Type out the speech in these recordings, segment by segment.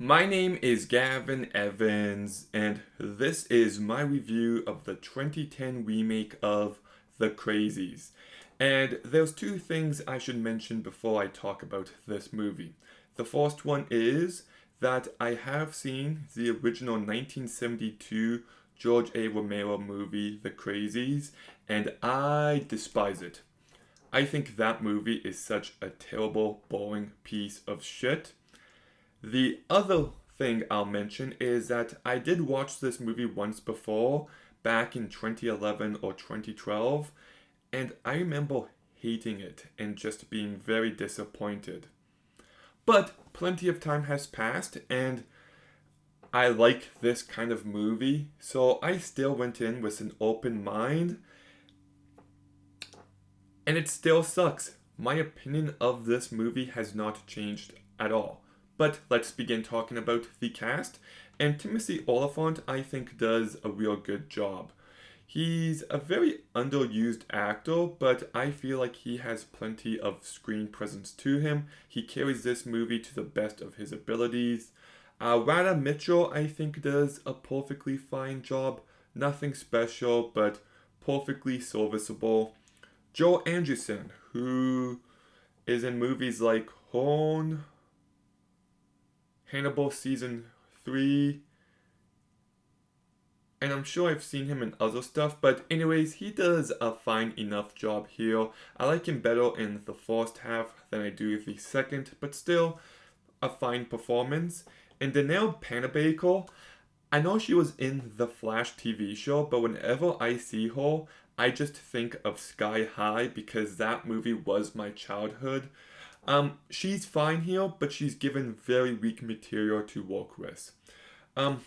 My name is Gavin Evans, and this is my review of the 2010 remake of The Crazies. And there's two things I should mention before I talk about this movie. The first one is that I have seen the original 1972 George A. Romero movie, The Crazies, and I despise it. I think that movie is such a terrible, boring piece of shit. The other thing I'll mention is that I did watch this movie once before, back in 2011 or 2012, and I remember hating it and just being very disappointed. But plenty of time has passed, and I like this kind of movie, so I still went in with an open mind, and it still sucks. My opinion of this movie has not changed at all. But let's begin talking about the cast. And Timothy Olyphant, I think, does a real good job. He's a very underused actor, but I feel like he has plenty of screen presence to him. He carries this movie to the best of his abilities. Radha Mitchell, I think, does a perfectly fine job. Nothing special, but perfectly serviceable. Joe Anderson, who is in movies like Horn, Hannibal Season 3, and I'm sure I've seen him in other stuff, but anyways, he does a fine enough job here. I like him better in the first half than I do the second, but still a fine performance. And Danelle Panabaker, I know she was in the Flash TV show, but whenever I see her, I just think of Sky High because that movie was my childhood. She's fine here, but she's given very weak material to work with. Um,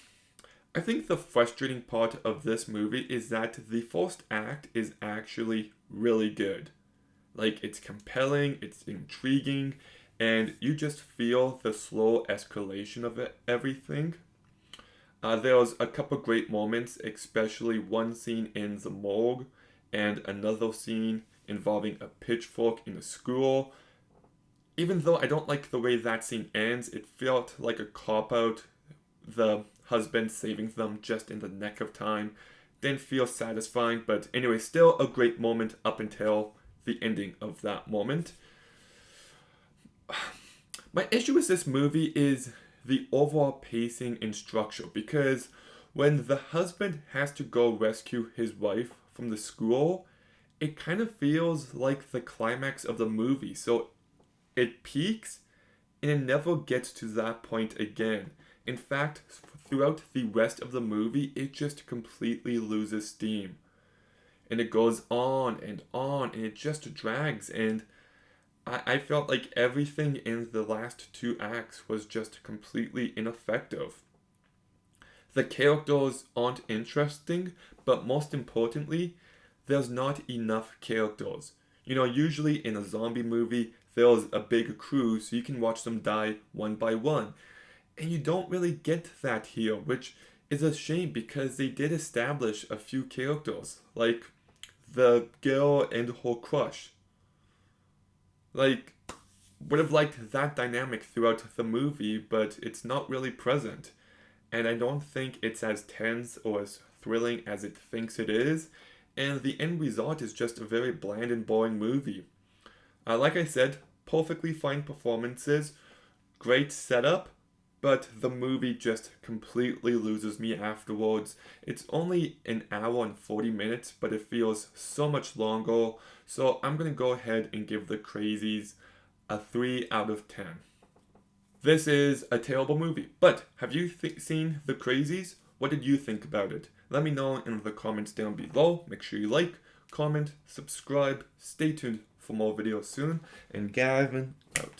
I think the frustrating part of this movie is that the first act is actually really good. Like, it's compelling, it's intriguing, and you just feel the slow escalation of everything. There's a couple great moments, especially one scene in the morgue and another scene involving a pitchfork in a school. Even though I don't like the way that scene ends, it felt like a cop out. The husband saving them just in the nick of time didn't feel satisfying, but anyway, still a great moment up until the ending of that moment. My issue with this movie is the overall pacing and structure because when the husband has to go rescue his wife from the school, it kind of feels like the climax of the movie. So it peaks and it never gets to that point again. In fact, throughout the rest of the movie, it just completely loses steam. And it goes on, and it just drags. And I felt like everything in the last two acts was just completely ineffective. The characters aren't interesting, but most importantly, there's not enough characters. You know, usually in a zombie movie, there's a big crew so you can watch them die one by one. And you don't really get that here, which is a shame because they did establish a few characters, like the girl and her crush. Like, would have liked that dynamic throughout the movie, but it's not really present. And I don't think it's as tense or as thrilling as it thinks it is. And the end result is just a very bland and boring movie. Like I said, perfectly fine performances, great setup, but the movie just completely loses me afterwards. It's only an hour and 40 minutes, but it feels so much longer. So I'm gonna go ahead and give The Crazies a 3 out of 10. This is a terrible movie, but have you seen The Crazies? What did you think about it? Let me know in the comments down below. Make sure you like, comment, subscribe, stay tuned for more videos soon, and Gavin out.